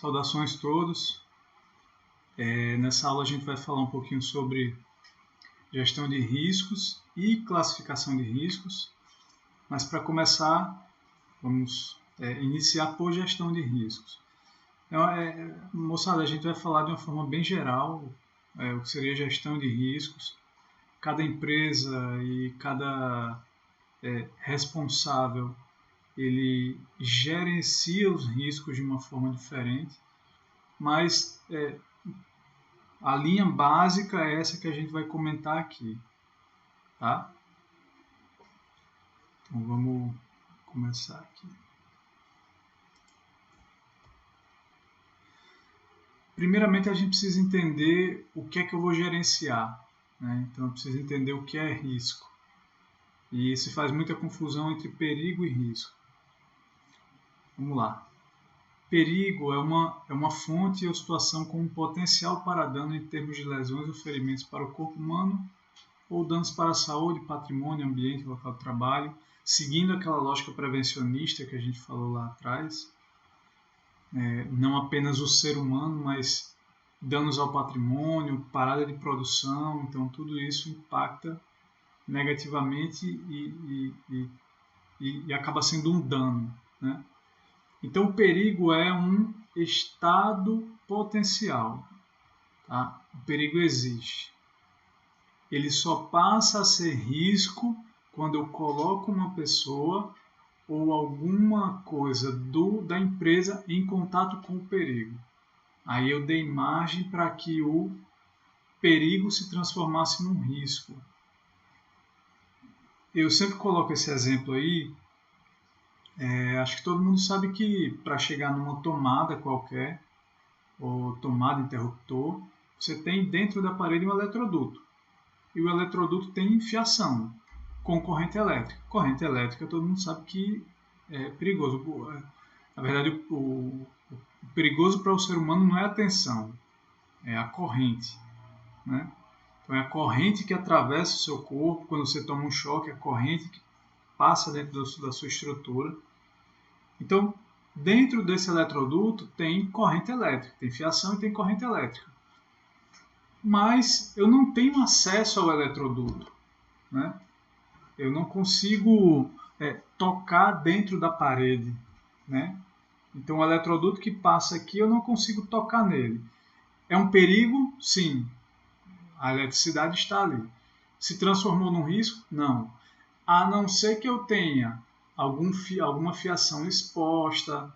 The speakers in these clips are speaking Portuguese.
Saudações a todos. Nessa aula a gente vai falar um pouquinho sobre gestão de riscos e classificação de riscos, mas para começar, vamos iniciar por gestão de riscos. Então, moçada, a gente vai falar de uma forma bem geral o que seria gestão de riscos. Cada empresa e cada responsável ele gerencia os riscos de uma forma diferente, mas a linha básica é essa que a gente vai comentar aqui, tá? Então vamos começar aqui. Primeiramente a gente precisa entender o que é que eu vou gerenciar, né? Então eu preciso entender o que é risco. E se faz muita confusão entre perigo e risco. Vamos lá. Perigo é uma fonte ou situação com um potencial para dano em termos de lesões ou ferimentos para o corpo humano ou danos para a saúde, patrimônio, ambiente, local de trabalho, seguindo aquela lógica prevencionista que a gente falou lá atrás. Não apenas o ser humano, mas danos ao patrimônio, parada de produção, então tudo isso impacta negativamente e acaba sendo um dano, né? Então, o perigo é um estado potencial. Tá? O perigo existe. Ele só passa a ser risco quando eu coloco uma pessoa ou alguma coisa da empresa em contato com o perigo. Aí eu dei margem para que o perigo se transformasse num risco. Eu sempre coloco esse exemplo aí. Acho que todo mundo sabe que para chegar numa tomada qualquer, ou tomada interruptor, você tem dentro da parede um eletroduto. E o eletroduto tem fiação com corrente elétrica. Corrente elétrica todo mundo sabe que é perigoso. Na verdade, o perigoso para o ser humano não é a tensão, é a corrente, né? Então é a corrente que atravessa o seu corpo quando você toma um choque, a corrente que passa dentro da sua estrutura. Então, dentro desse eletroduto tem corrente elétrica, tem fiação e tem corrente elétrica. Mas eu não tenho acesso ao eletroduto, né? Eu não consigo tocar dentro da parede, né? Então, o eletroduto que passa aqui, eu não consigo tocar nele. É um perigo? Sim. A eletricidade está ali. Se transformou num risco? Não. A não ser que eu tenha alguma fiação exposta,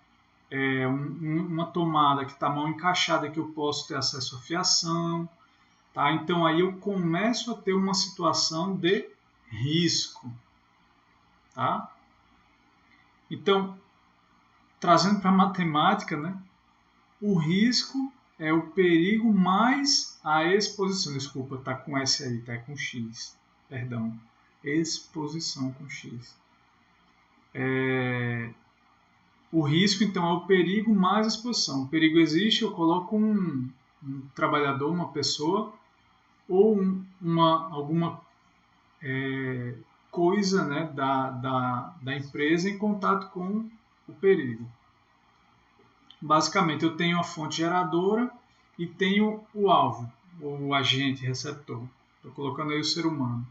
uma tomada que está mal encaixada, que eu posso ter acesso à fiação. Tá? Então, aí eu começo a ter uma situação de risco. Tá? Então, trazendo para a matemática, né? O risco é o perigo mais a exposição. Desculpa, está com S aí, está com X. Perdão. Exposição com X. O risco, então, é o perigo mais a exposição. O perigo existe, eu coloco um trabalhador, uma pessoa, ou alguma coisa, né, da empresa em contato com o perigo. Basicamente, eu tenho a fonte geradora e tenho o alvo, o agente receptor. Estou colocando aí o ser humano.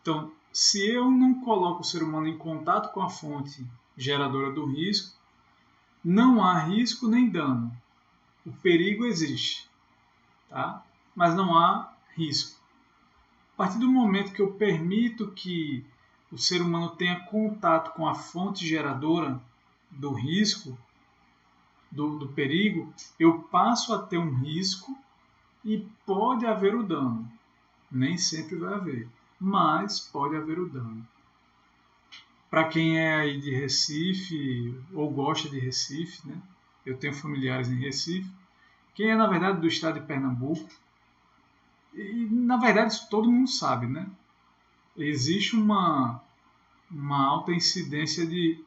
Então, se eu não coloco o ser humano em contato com a fonte geradora do risco, não há risco nem dano. O perigo existe, tá? Mas não há risco. A partir do momento que eu permito que o ser humano tenha contato com a fonte geradora do risco, do perigo, eu passo a ter um risco e pode haver o dano. Nem sempre vai haver, mas pode haver o dano. Para quem é aí de Recife ou gosta de Recife, né? Eu tenho familiares em Recife. Quem é, na verdade, do estado de Pernambuco, e, na verdade, isso todo mundo sabe, né? Existe uma alta incidência de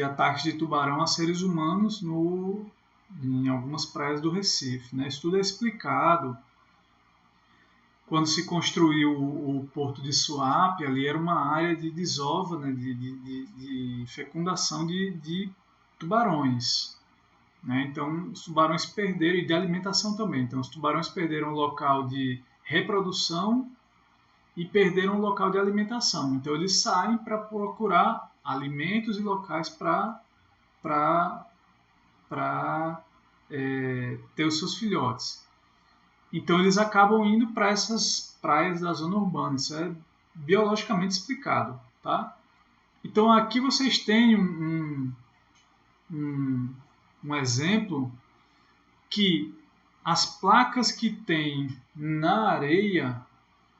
ataques de tubarão a seres humanos em algumas praias do Recife, né? Isso tudo é explicado. Quando se construiu o porto de Suape, ali era uma área de desova, né, de fecundação de tubarões, né? Então, os tubarões perderam, e de alimentação também. Então, os tubarões perderam o local de reprodução e perderam o local de alimentação. Então, eles saem para procurar alimentos e locais para ter os seus filhotes. Então, eles acabam indo para essas praias da zona urbana. Isso é biologicamente explicado, tá? Então, aqui vocês têm um exemplo que as placas que tem na areia,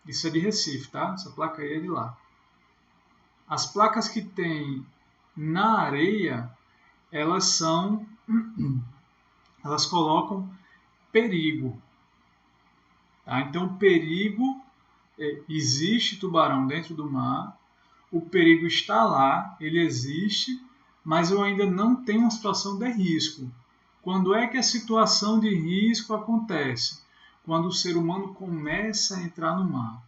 isso é de Recife, tá? Essa placa aí é de lá. As placas que tem na areia, elas colocam perigo. Tá? Então, perigo, existe tubarão dentro do mar, o perigo está lá, ele existe, mas eu ainda não tenho uma situação de risco. Quando é que a situação de risco acontece? Quando o ser humano começa a entrar no mar.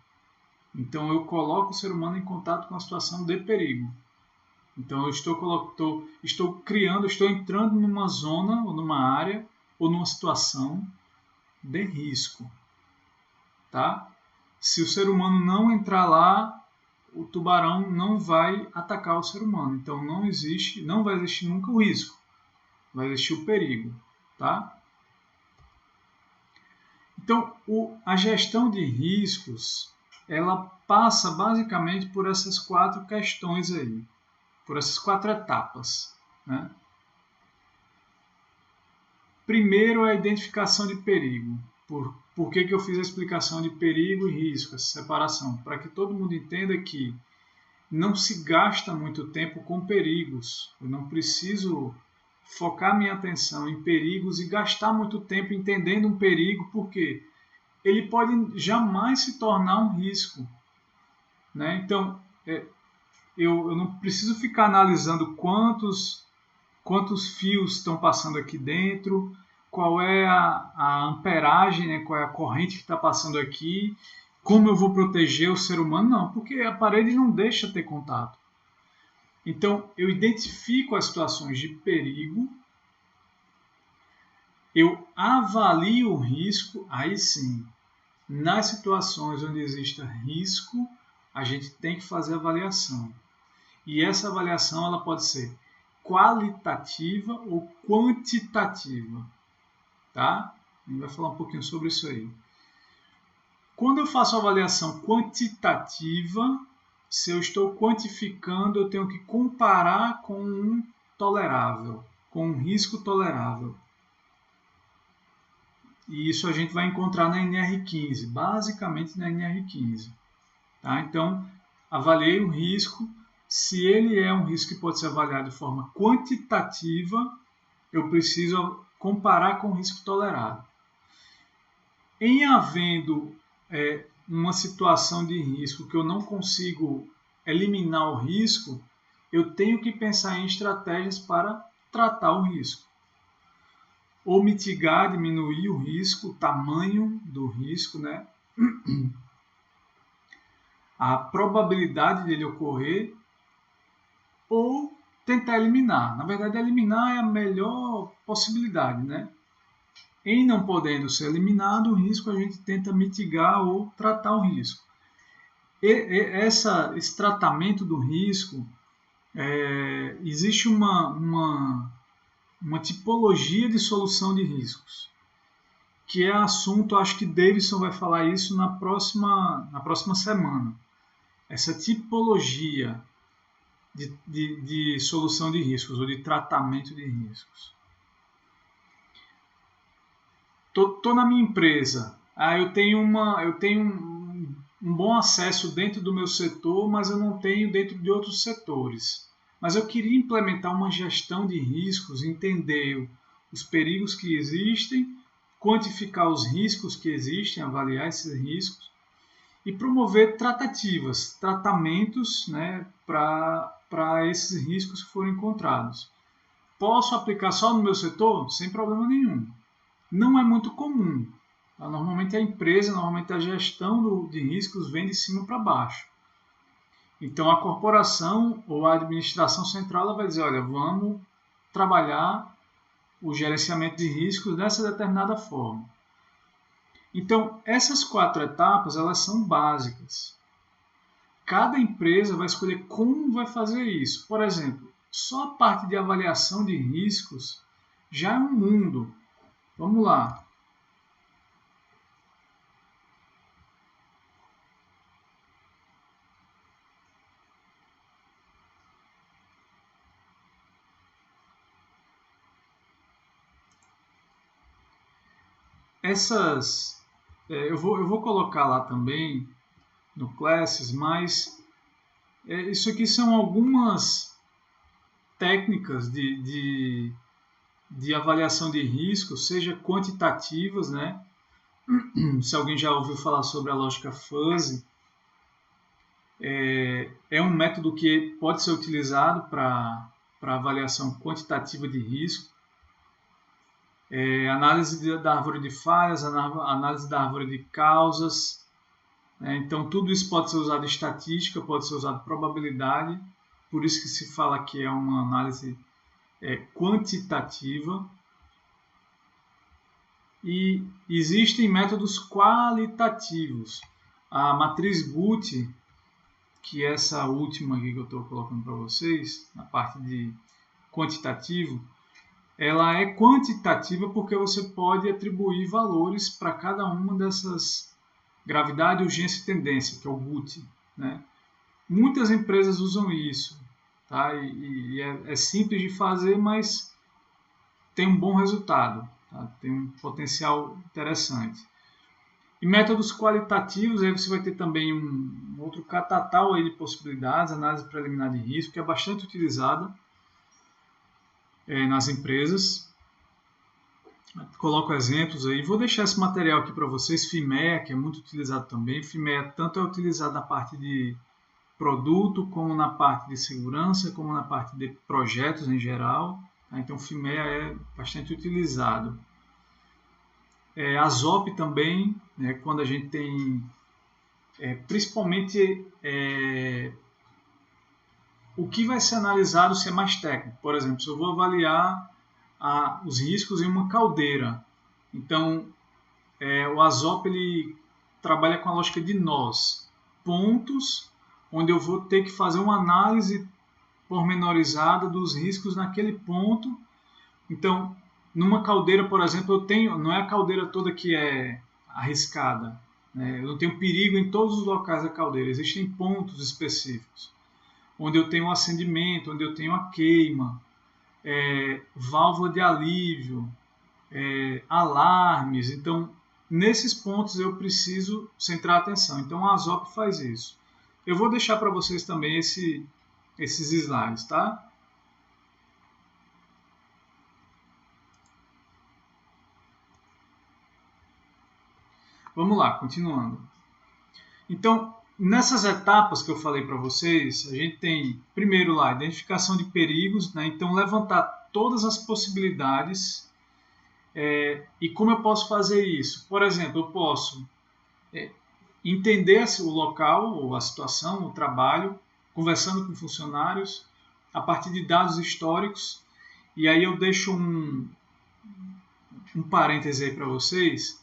Então, eu coloco o ser humano em contato com a situação de perigo. Então, eu estou entrando numa zona, ou numa área, ou numa situação de risco. Tá? Se o ser humano não entrar lá, o tubarão não vai atacar o ser humano. Então, não vai existir nunca o risco. Vai existir o perigo. Tá? Então, a gestão de riscos, ela passa basicamente por essas 4 questões aí, por essas 4 etapas, né? Primeiro é a identificação de perigo. Por que eu fiz a explicação de perigo e risco, essa separação? Para que todo mundo entenda que não se gasta muito tempo com perigos. Eu não preciso focar minha atenção em perigos e gastar muito tempo entendendo um perigo, porque ele pode jamais se tornar um risco, né? Então, eu não preciso ficar analisando quantos fios estão passando aqui dentro, qual é a amperagem, né? Qual é a corrente que está passando aqui, como eu vou proteger o ser humano. Não, porque a parede não deixa ter contato. Então, eu identifico as situações de perigo, eu avalio o risco, aí sim. Nas situações onde exista risco, a gente tem que fazer avaliação. E essa avaliação ela pode ser qualitativa ou quantitativa. Tá? A gente vai falar um pouquinho sobre isso aí. Quando eu faço avaliação quantitativa, se eu estou quantificando, eu tenho que comparar com um tolerável, com um risco tolerável. E isso a gente vai encontrar na NR15, basicamente na NR15. Tá? Então, avaliei o risco. Se ele é um risco que pode ser avaliado de forma quantitativa, eu preciso comparar com o risco tolerado. Em havendo uma situação de risco que eu não consigo eliminar o risco, eu tenho que pensar em estratégias para tratar o risco. Ou mitigar, diminuir o risco, o tamanho do risco, né? A probabilidade dele ocorrer, ou tentar eliminar. Na verdade, eliminar é a melhor possibilidade, né? Em não podendo ser eliminado o risco, a gente tenta mitigar ou tratar o risco. Esse tratamento do risco, existe uma tipologia de solução de riscos, que é assunto, acho que Davidson vai falar isso na próxima semana. Essa tipologia de solução de riscos, ou de tratamento de riscos. Estou na minha empresa, eu tenho um bom acesso dentro do meu setor, mas eu não tenho dentro de outros setores. Mas eu queria implementar uma gestão de riscos, entender os perigos que existem, quantificar os riscos que existem, avaliar esses riscos e promover tratamentos, né, para esses riscos que foram encontrados. Posso aplicar só no meu setor? Sem problema nenhum. Não é muito comum. Tá? Normalmente a gestão de riscos vem de cima para baixo. Então a corporação ou a administração central ela vai dizer, olha, vamos trabalhar o gerenciamento de riscos dessa determinada forma. Então, essas 4 etapas, elas são básicas. Cada empresa vai escolher como vai fazer isso. Por exemplo, só a parte de avaliação de riscos já é um mundo. Vamos lá. Eu vou colocar lá também no Classes, mas isso aqui são algumas técnicas de avaliação de risco, seja quantitativas, né? Se alguém já ouviu falar sobre a lógica fuzzy, é um método que pode ser utilizado para avaliação quantitativa de risco. Análise da árvore de falhas, análise da árvore de causas. Então, tudo isso pode ser usado em estatística, pode ser usado em probabilidade, por isso que se fala que é uma análise quantitativa. E existem métodos qualitativos. A matriz Guth, que é essa última aqui que eu estou colocando para vocês, na parte de quantitativo, ela é quantitativa porque você pode atribuir valores para cada uma dessas gravidade, urgência e tendência, que é o Guth, né? Muitas empresas usam isso, tá? E é simples de fazer, mas tem um bom resultado, tá? Tem um potencial interessante. E métodos qualitativos, aí você vai ter também um outro catatal aí de possibilidades, análise preliminar de risco, que é bastante utilizada nas empresas. Coloco exemplos aí. Vou deixar esse material aqui para vocês. FIMEA, que é muito utilizado também. FIMEA tanto é utilizado na parte de produto, como na parte de segurança, como na parte de projetos em geral. Então, FIMEA é bastante utilizado. A ZOP também, né, quando a gente tem, principalmente, o que vai ser analisado se é mais técnico. Por exemplo, se eu vou avaliar os riscos em uma caldeira. Então, o ASOP ele trabalha com a lógica de nós. Pontos onde eu vou ter que fazer uma análise pormenorizada dos riscos naquele ponto. Então, numa caldeira, por exemplo, não é a caldeira toda que é arriscada, né? Eu não tenho perigo em todos os locais da caldeira. Existem pontos específicos, onde eu tenho um acendimento, onde eu tenho a queima, válvula de alívio, alarmes. Então, nesses pontos eu preciso centrar atenção. Então, a ASOP faz isso. Eu vou deixar para vocês também esses slides, tá? Vamos lá, continuando. Então, nessas etapas que eu falei para vocês, a gente tem, primeiro lá, identificação de perigos, né? Então, levantar todas as possibilidades. E como eu posso fazer isso? Por exemplo, eu posso entender o local, ou a situação, o trabalho, conversando com funcionários, a partir de dados históricos. E aí eu deixo um parêntese aí para vocês.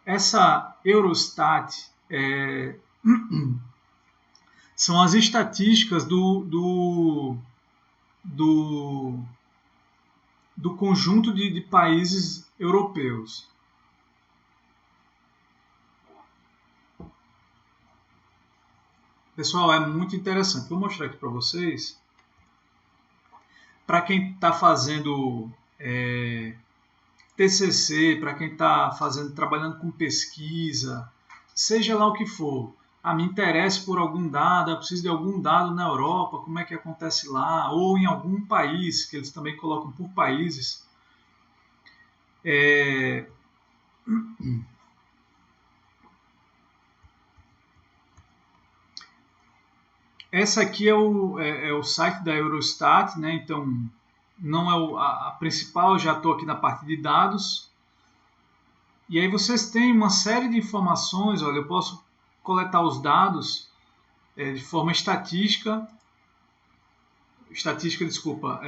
Essa Eurostat são as estatísticas do conjunto de países europeus. Pessoal, é muito interessante. Vou mostrar aqui para vocês. Para quem está fazendo TCC, para quem está trabalhando com pesquisa, seja lá o que for, me interessa por algum dado, eu preciso de algum dado na Europa, como é que acontece lá, ou em algum país, que eles também colocam por países. Essa aqui é o site da Eurostat, né? Então, não é a principal, eu já estou aqui na parte de dados. E aí vocês têm uma série de informações, olha, eu posso coletar os dados de forma estatística, desculpa,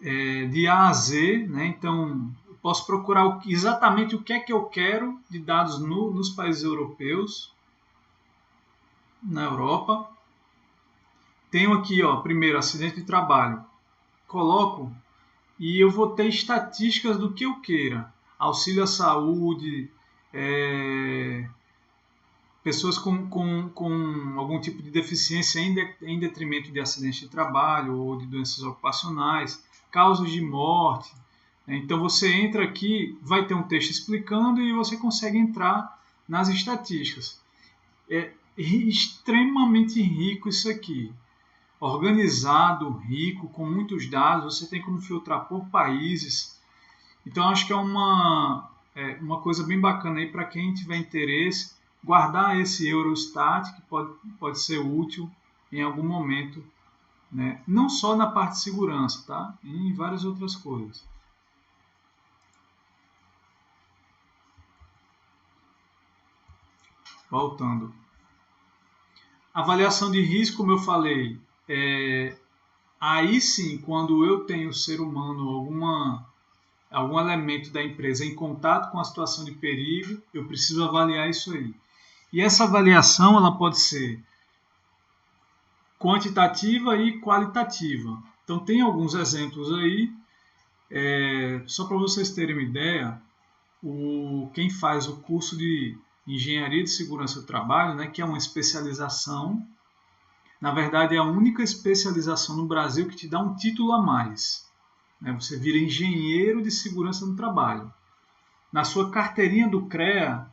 de A a Z, né? Então, eu posso procurar exatamente o que é que eu quero de dados nos países europeus, na Europa. Tenho aqui, ó, primeiro, acidente de trabalho. Coloco e eu vou ter estatísticas do que eu queira. Auxílio à saúde, pessoas com algum tipo de deficiência em detrimento de acidente de trabalho ou de doenças ocupacionais, causas de morte. Então você entra aqui, vai ter um texto explicando e você consegue entrar nas estatísticas. É extremamente rico isso aqui. Organizado, rico, com muitos dados, você tem como filtrar por países. Então acho que é uma coisa bem bacana aí para quem tiver interesse, guardar esse Eurostat, que pode ser útil em algum momento, né? Não só na parte de segurança, tá? Em várias outras coisas. Voltando. Avaliação de risco, como eu falei, aí sim, quando eu tenho ser humano, algum elemento da empresa em contato com a situação de perigo, eu preciso avaliar isso aí. E essa avaliação ela pode ser quantitativa e qualitativa. Então tem alguns exemplos aí, só para vocês terem uma ideia, quem faz o curso de Engenharia de Segurança do Trabalho, né, que é uma especialização, na verdade é a única especialização no Brasil que te dá um título a mais. Né? Você vira engenheiro de segurança do trabalho. Na sua carteirinha do CREA,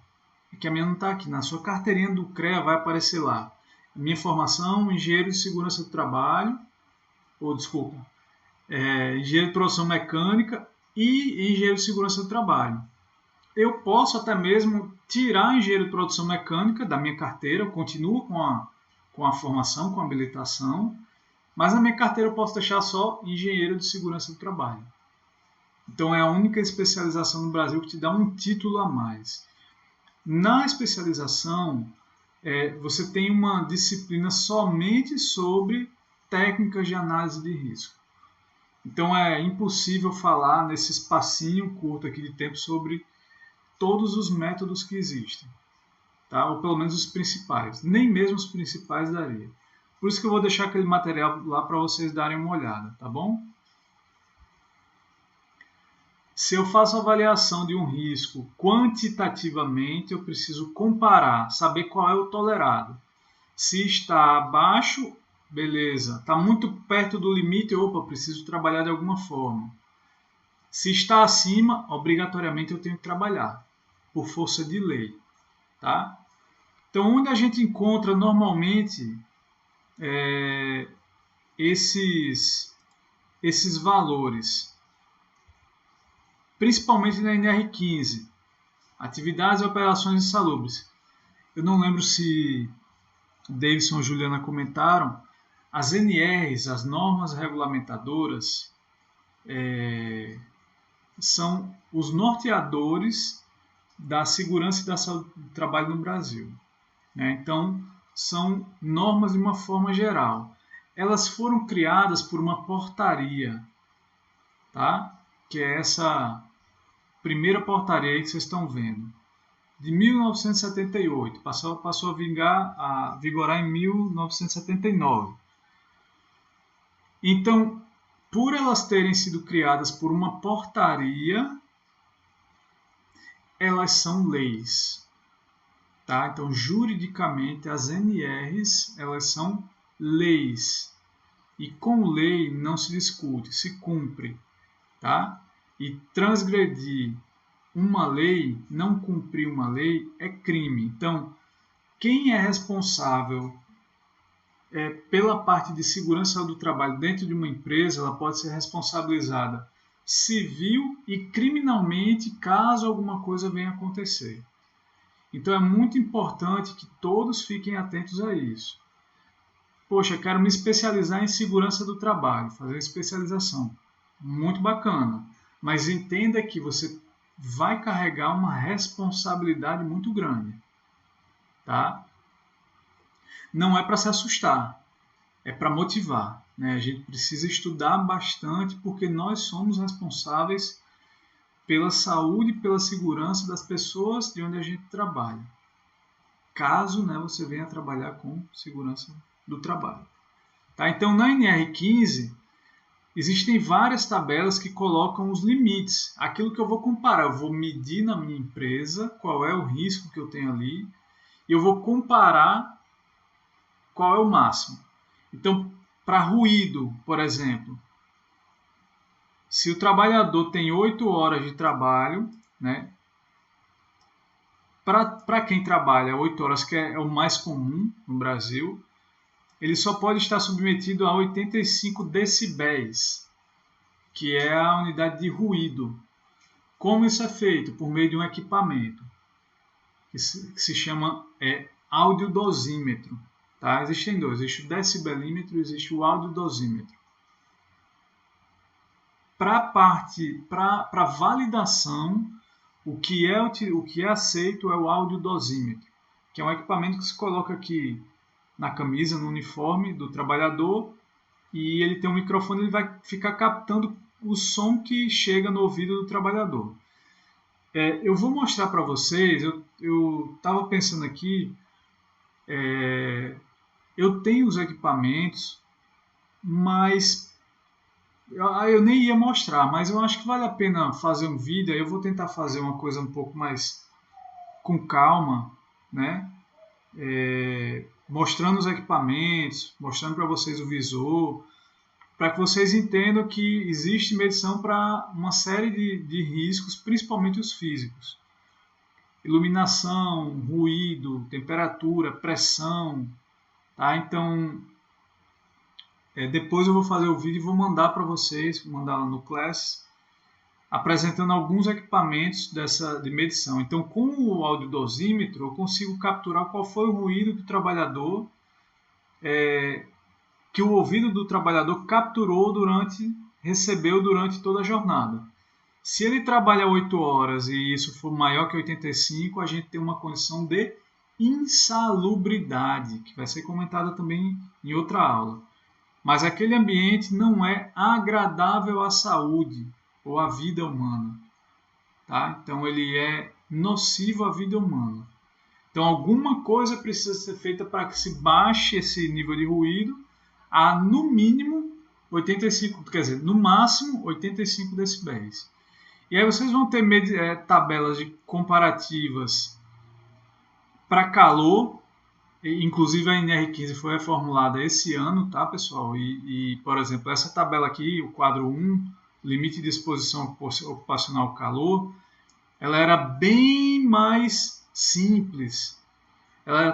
que a minha não está aqui, na sua carteirinha do CREA vai aparecer lá. Minha formação, engenheiro de segurança do trabalho, engenheiro de produção mecânica e engenheiro de segurança do trabalho. Eu posso até mesmo tirar engenheiro de produção mecânica da minha carteira, eu continuo com a formação, com a habilitação, mas na minha carteira eu posso deixar só engenheiro de segurança do trabalho. Então é a única especialização no Brasil que te dá um título a mais. Na especialização, você tem uma disciplina somente sobre técnicas de análise de risco. Então é impossível falar nesse espacinho curto aqui de tempo sobre todos os métodos que existem, tá? Ou pelo menos os principais. Nem mesmo os principais daria. Por isso que eu vou deixar aquele material lá para vocês darem uma olhada, tá bom? Se eu faço avaliação de um risco quantitativamente, eu preciso comparar, saber qual é o tolerado. Se está abaixo, beleza. Está muito perto do limite, opa, preciso trabalhar de alguma forma. Se está acima, obrigatoriamente eu tenho que trabalhar, por força de lei. Tá? Então, onde a gente encontra normalmente esses valores? Principalmente na NR15, atividades e operações insalubres. Eu não lembro se Davidson ou Juliana comentaram, as NRs, as normas regulamentadoras, são os norteadores da segurança e da saúde do trabalho no Brasil. Né? Então, são normas de uma forma geral. Elas foram criadas por uma portaria, tá? Que é essa primeira portaria aí que vocês estão vendo, de 1978, passou a vigorar em 1979. Então, por elas terem sido criadas por uma portaria, elas são leis. Tá? Então, juridicamente, as NRs, elas são leis. E com lei não se discute, se cumpre. Tá? E transgredir uma lei, não cumprir uma lei, é crime. Então, quem é responsável pela parte de segurança do trabalho dentro de uma empresa, ela pode ser responsabilizada civil e criminalmente caso alguma coisa venha a acontecer. Então, é muito importante que todos fiquem atentos a isso. Poxa, quero me especializar em segurança do trabalho, fazer especialização. Muito bacana. Mas entenda que você vai carregar uma responsabilidade muito grande. Tá? Não é para se assustar, é para motivar. né? A gente precisa estudar bastante porque nós somos responsáveis pela saúde e pela segurança das pessoas de onde a gente trabalha. Caso, né, você venha trabalhar com segurança do trabalho. Tá? Então, na NR15, existem várias tabelas que colocam os limites. Aquilo que eu vou comparar, eu vou medir na minha empresa qual é o risco que eu tenho ali e eu vou comparar qual é o máximo. Então, para ruído, por exemplo, se o trabalhador tem 8 horas de trabalho, né, para quem trabalha 8 horas, que é o mais comum no Brasil, ele só pode estar submetido a 85 decibéis, que é a unidade de ruído. Como isso é feito? Por meio de um equipamento que se chama audiodosímetro. Tá? Existem dois, existe o decibelímetro e existe o audiodosímetro. Para validação, o que é aceito é o audiodosímetro, que é um equipamento que se coloca aqui na camisa, no uniforme do trabalhador, e ele tem um microfone, ele vai ficar captando o som que chega no ouvido do trabalhador. Eu vou mostrar para vocês, eu estava pensando aqui, eu tenho os equipamentos, mas eu nem ia mostrar, mas eu acho que vale a pena fazer um vídeo. Eu vou tentar fazer uma coisa um pouco mais com calma, né? Mostrando os equipamentos, mostrando para vocês o visor, para que vocês entendam que existe medição para uma série de riscos, principalmente os físicos. Iluminação, ruído, temperatura, pressão. Tá? Então, depois eu vou fazer o vídeo e vou mandar para vocês, vou mandar lá no Class, apresentando alguns equipamentos de medição. Então, com o audiodosímetro, eu consigo capturar qual foi o ruído do trabalhador, que o ouvido do trabalhador recebeu durante toda a jornada. Se ele trabalha 8 horas e isso for maior que 85, a gente tem uma condição de insalubridade, que vai ser comentada também em outra aula. Mas aquele ambiente não é agradável à saúde ou à vida humana. Tá? Então ele é nocivo à vida humana. Então alguma coisa precisa ser feita para que se baixe esse nível de ruído a no mínimo 85, quer dizer, no máximo 85 decibéis. E aí vocês vão ter tabelas comparativas para calor. Inclusive a NR15 foi reformulada esse ano, tá, pessoal? Por exemplo, essa tabela aqui, o quadro 1, limite de exposição ocupacional calor, ela era bem mais simples.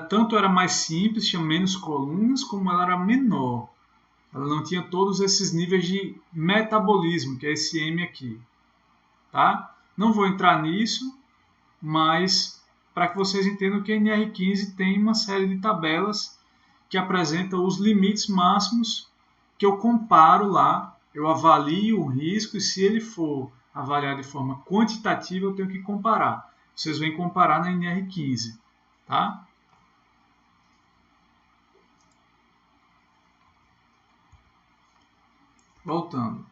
Tanto era mais simples, tinha menos colunas, como ela era menor. Ela não tinha todos esses níveis de metabolismo, que é esse M aqui. Tá? Não vou entrar nisso, mas para que vocês entendam que a NR15 tem uma série de tabelas que apresentam os limites máximos que eu comparo lá, eu avalio o risco e se ele for avaliado de forma quantitativa, eu tenho que comparar. Vocês vão comparar na NR15, tá? Voltando.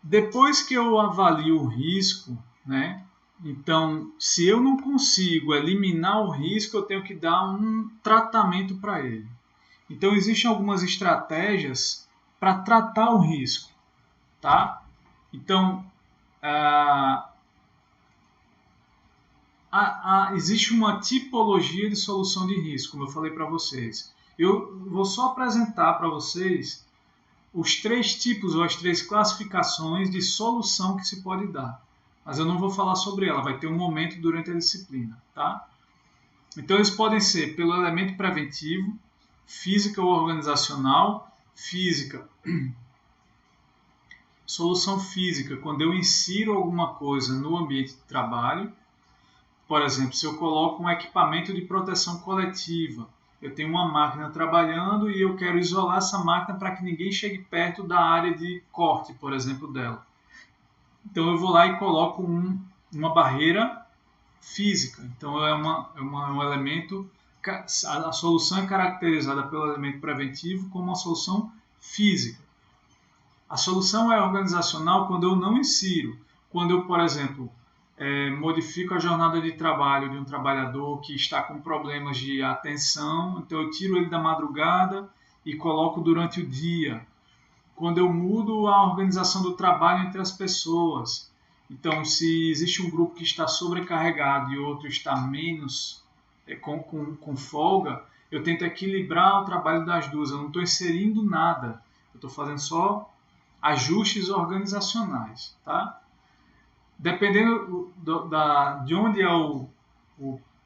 Depois que eu avalio o risco, né? Então, se eu não consigo eliminar o risco, eu tenho que dar um tratamento para ele. Então, existem algumas estratégias para tratar o risco, tá? Então, existe uma tipologia de solução de risco, como eu falei para vocês. Eu vou só apresentar para vocês os 3 tipos ou as 3 classificações de solução que se pode dar. Mas eu não vou falar sobre ela, vai ter um momento durante a disciplina, tá? Então eles podem ser pelo elemento preventivo, física ou organizacional, física. Solução física, quando eu insiro alguma coisa no ambiente de trabalho. Por exemplo, se eu coloco um equipamento de proteção coletiva, eu tenho uma máquina trabalhando e eu quero isolar essa máquina para que ninguém chegue perto da área de corte, por exemplo, dela. Então eu vou lá e coloco uma barreira física. Então é um elemento a solução é caracterizada pelo elemento preventivo como uma solução física. A solução é organizacional quando eu não insiro. Quando eu, por exemplo, modifico a jornada de trabalho de um trabalhador que está com problemas de atenção, então eu tiro ele da madrugada e coloco durante o dia. Quando eu mudo a organização do trabalho entre as pessoas. Então, se existe um grupo que está sobrecarregado e outro está menos, com folga, eu tento equilibrar o trabalho das duas. Eu não estou inserindo nada. Eu estou fazendo só ajustes organizacionais. Tá? Dependendo de onde é o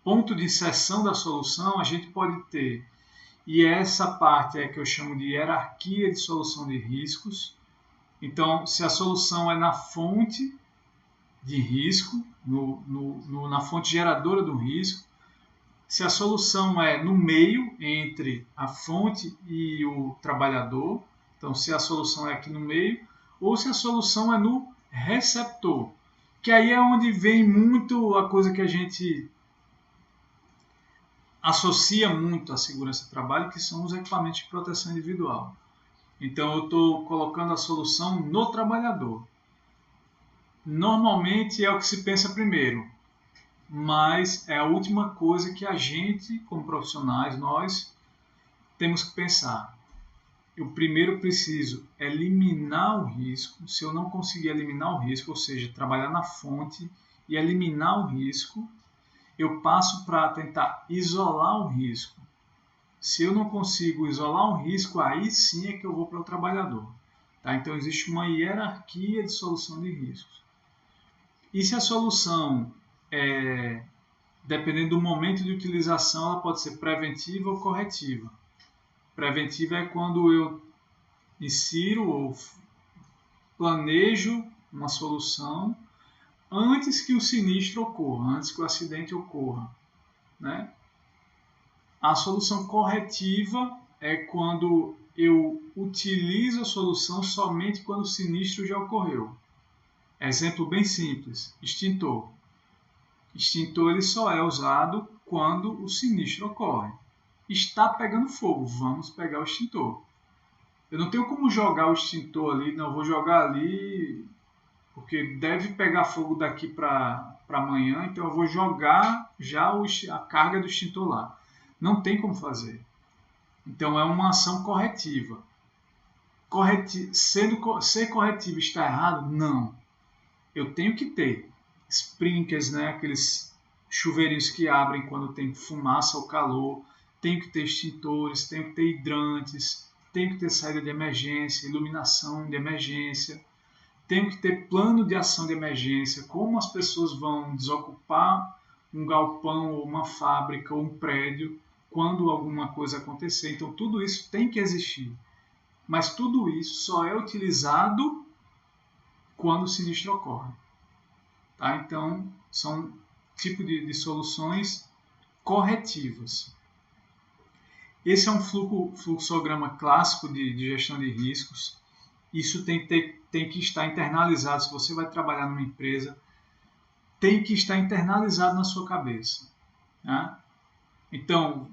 ponto de inserção da solução, a gente pode ter. E essa parte é que eu chamo de hierarquia de solução de riscos. Então, se a solução é na fonte de risco, na fonte geradora do risco, se a solução é no meio entre a fonte e o trabalhador, então se a solução é aqui no meio, ou se a solução é no receptor, que aí é onde vem muito a coisa que a gente associa muito à segurança do trabalho, que são os equipamentos de proteção individual. Então eu estou colocando a solução no trabalhador. Normalmente é o que se pensa primeiro, mas é a última coisa que a gente, como profissionais, nós temos que pensar. Eu primeiro preciso eliminar o risco. Se eu não conseguir eliminar o risco, ou seja, trabalhar na fonte e eliminar o risco, eu passo para tentar isolar o risco. Se eu não consigo isolar um risco, aí sim é que eu vou para o trabalhador. Tá? Então existe uma hierarquia de solução de riscos. E se a solução, dependendo do momento de utilização, ela pode ser preventiva ou corretiva. Preventiva é quando eu insiro ou planejo uma solução antes que o sinistro ocorra, antes que o acidente ocorra. Né? A solução corretiva é quando eu utilizo a solução somente quando o sinistro já ocorreu. Exemplo bem simples, extintor. Extintor ele só é usado quando o sinistro ocorre. Está pegando fogo, vamos pegar o extintor. Eu não tenho como jogar o extintor ali, não vou jogar ali porque deve pegar fogo daqui para amanhã, então eu vou jogar já a carga do extintor lá. Não tem como fazer. Então é uma ação corretiva. Ser corretivo está errado? Não. Eu tenho que ter sprinklers, né? Aqueles chuveirinhos que abrem quando tem fumaça ou calor. Tenho que ter extintores, tenho que ter hidrantes, tenho que ter saída de emergência, iluminação de emergência. Tenho que ter plano de ação de emergência, como as pessoas vão desocupar um galpão ou uma fábrica ou um prédio quando alguma coisa acontecer. Então tudo isso tem que existir. Mas tudo isso só é utilizado quando o sinistro ocorre. Tá? Então são tipo de soluções corretivas. Esse é um fluxograma clássico de gestão de riscos. Isso tem que estar internalizado. Se você vai trabalhar numa empresa, tem que estar internalizado na sua cabeça. Né? Então,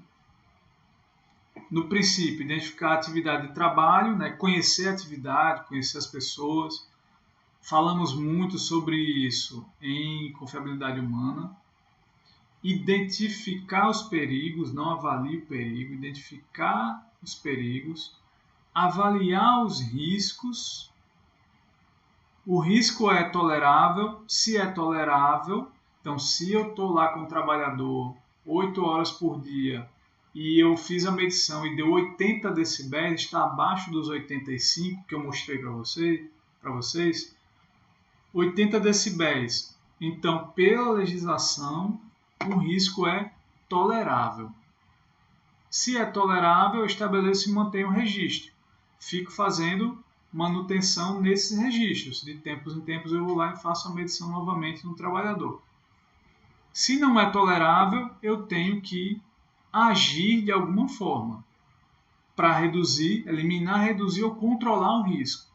no princípio, identificar a atividade de trabalho, né? Conhecer a atividade, conhecer as pessoas. Falamos muito sobre isso em confiabilidade humana. Identificar os perigos, não avalie o perigo, identificar os perigos, avaliar os riscos. O risco é tolerável, se é tolerável, então se eu estou lá com o trabalhador 8 horas por dia e eu fiz a medição e deu 80 decibéis, está abaixo dos 85 que eu mostrei para vocês, 80 decibéis. Então, pela legislação, o risco é tolerável. Se é tolerável, eu estabeleço e mantenho o registro. Fico fazendo manutenção nesses registros. De tempos em tempos eu vou lá e faço a medição novamente no trabalhador. Se não é tolerável, eu tenho que agir de alguma forma para reduzir, eliminar, reduzir ou controlar o risco.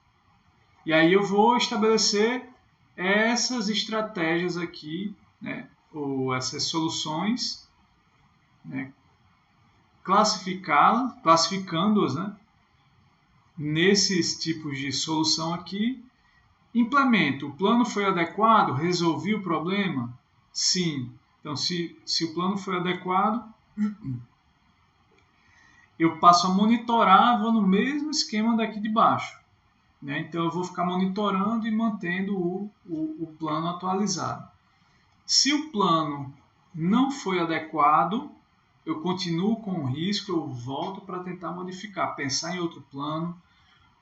E aí eu vou estabelecer essas estratégias aqui, né, ou essas soluções, né, classificando-as, né, nesses tipos de solução aqui. Implemento. O plano foi adequado? Resolvi o problema? Sim. Então, se o plano foi adequado, eu passo a monitorar, vou no mesmo esquema daqui de baixo. Né? Então, eu vou ficar monitorando e mantendo o plano atualizado. Se o plano não foi adequado, eu continuo com o risco, eu volto para tentar modificar, pensar em outro plano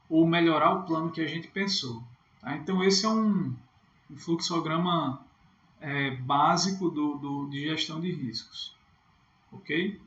ou melhorar o plano que a gente pensou. Tá? Então, esse é um fluxograma básico de gestão de riscos. Ok?